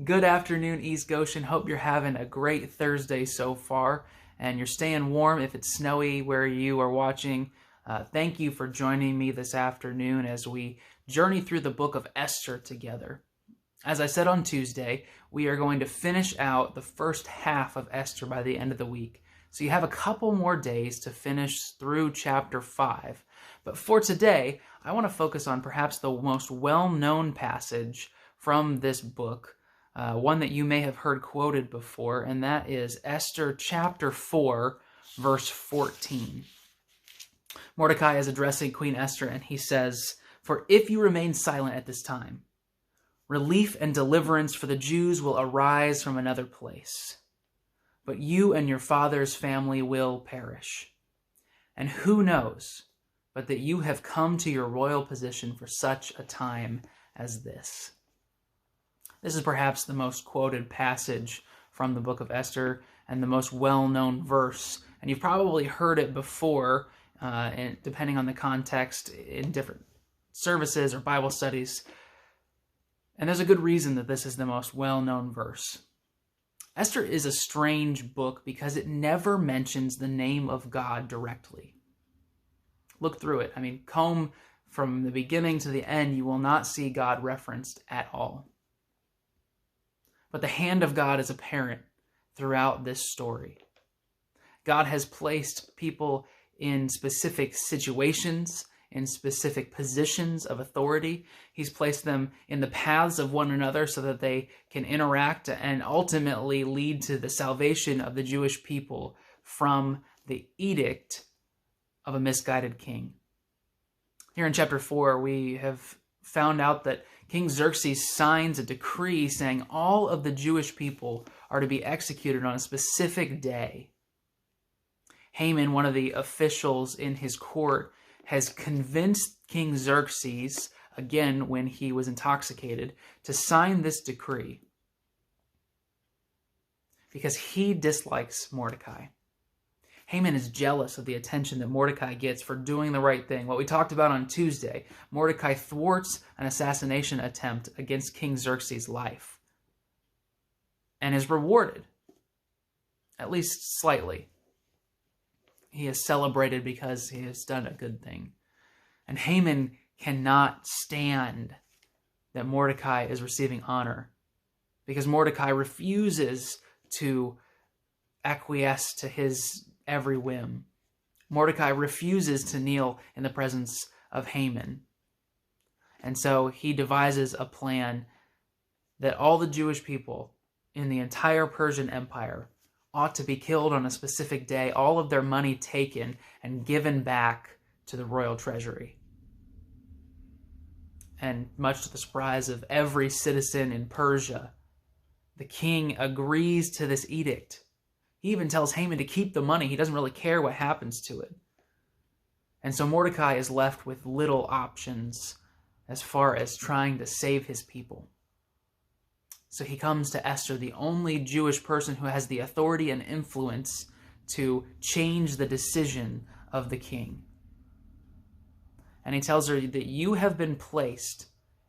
Good afternoon, East Goshen. Hope you're having a great Thursday so far, and you're staying warm if it's snowy where you are watching. Thank you for joining me this afternoon as we journey through the book of Esther together. As I said on Tuesday, we are going to finish out the first half of Esther by the end of the week. So you have a couple more days to finish through chapter 5. But for today, I want to focus on perhaps the most well-known passage from this book, one that you may have heard quoted before, and that is Esther chapter 4, verse 14. Mordecai is addressing Queen Esther, and he says, "For if you remain silent at this time, relief and deliverance for the Jews will arise from another place. But you and your father's family will perish. And who knows but that you have come to your royal position for such a time as this." This is perhaps the most quoted passage from the book of Esther and the most well-known verse. And you've probably heard it before, and depending on the context, in different services or Bible studies. And there's a good reason that this is the most well-known verse. Esther is a strange book because it never mentions the name of God directly. Look through it. Comb from the beginning to the end, you will not see God referenced at all. But the hand of God is apparent throughout this story. God has placed people in specific situations, in specific positions of authority. He's placed them in the paths of one another so that they can interact and ultimately lead to the salvation of the Jewish people from the edict of a misguided king. Here in chapter 4, we have found out that King Xerxes signs a decree saying all of the Jewish people are to be executed on a specific day. Haman, one of the officials in his court, has convinced King Xerxes, again when he was intoxicated, to sign this decree because he dislikes Mordecai. Haman is jealous of the attention that Mordecai gets for doing the right thing. What we talked about on Tuesday, Mordecai thwarts an assassination attempt against King Xerxes' life and is rewarded, at least slightly. He is celebrated because he has done a good thing. And Haman cannot stand that Mordecai is receiving honor because Mordecai refuses to acquiesce to his every whim. Mordecai refuses to kneel in the presence of Haman. And so he devises a plan that all the Jewish people in the entire Persian Empire ought to be killed on a specific day, all of their money taken and given back to the royal treasury. And much to the surprise of every citizen in Persia, the king agrees to this edict. He even tells Haman to keep the money. He doesn't really care what happens to it. And so Mordecai is left with little options as far as trying to save his people. So he comes to Esther, the only Jewish person who has the authority and influence to change the decision of the king. And he tells her that you have been placed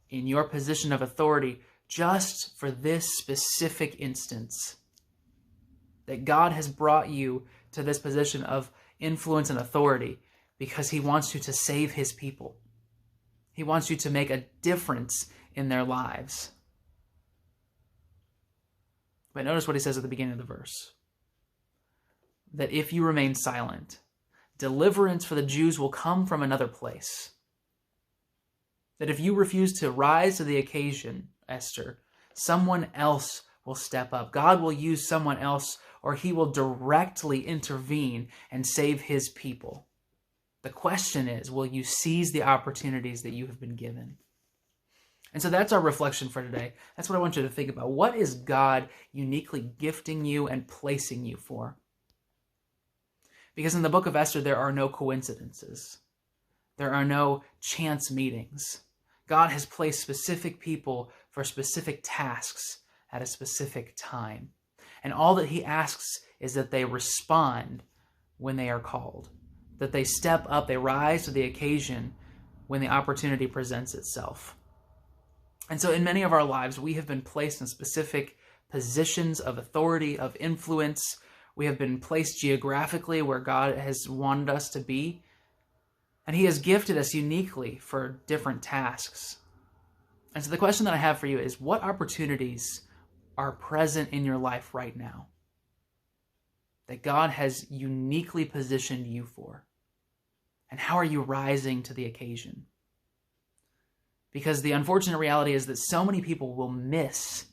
in your position of authority just for this specific instance. That God has brought you to this position of influence and authority because he wants you to save his people. He wants you to make a difference in their lives. But notice what he says at the beginning of the verse. That if you remain silent, deliverance for the Jews will come from another place. That if you refuse to rise to the occasion, Esther, someone else will step up. God will use someone else, or he will directly intervene and save his people. The question is, will you seize the opportunities that you have been given? And so that's our reflection for today. That's what I want you to think about. What is God uniquely gifting you and placing you for? Because in the book of Esther, there are no coincidences. There are no chance meetings. God has placed specific people for specific tasks at a specific time. And all that he asks is that they respond when they are called, that they step up, they rise to the occasion when the opportunity presents itself. And so in many of our lives, we have been placed in specific positions of authority, of influence. We have been placed geographically where God has wanted us to be. And he has gifted us uniquely for different tasks. And so the question that I have for you is, what opportunities are present in your life right now that God has uniquely positioned you for? And how are you rising to the occasion? Because the unfortunate reality is that so many people will miss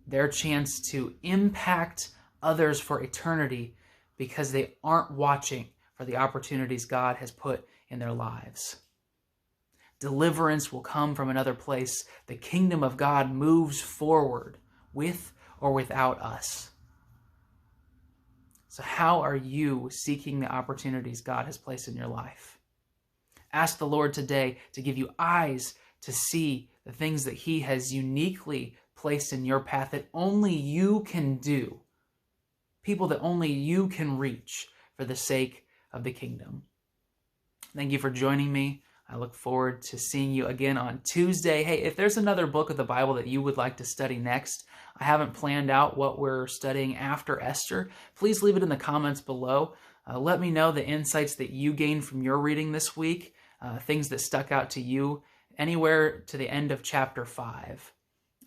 their chance to impact others for eternity because they aren't watching for the opportunities God has put in their lives. Deliverance will come from another place. The kingdom of God moves forward with or without us. So how are you seeking the opportunities God has placed in your life? Ask the Lord today to give you eyes to see the things that he has uniquely placed in your path that only you can do. People that only you can reach for the sake of the kingdom. Thank you for joining me. I look forward to seeing you again on Tuesday. Hey, if there's another book of the Bible that you would like to study next, I haven't planned out what we're studying after Esther. Please leave it in the comments below. Let me know the insights that you gained from your reading this week, things that stuck out to you, anywhere to the end of chapter 5.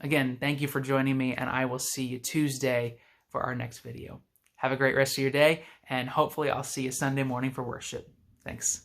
Again, thank you for joining me, and I will see you Tuesday for our next video. Have a great rest of your day, and hopefully I'll see you Sunday morning for worship. Thanks.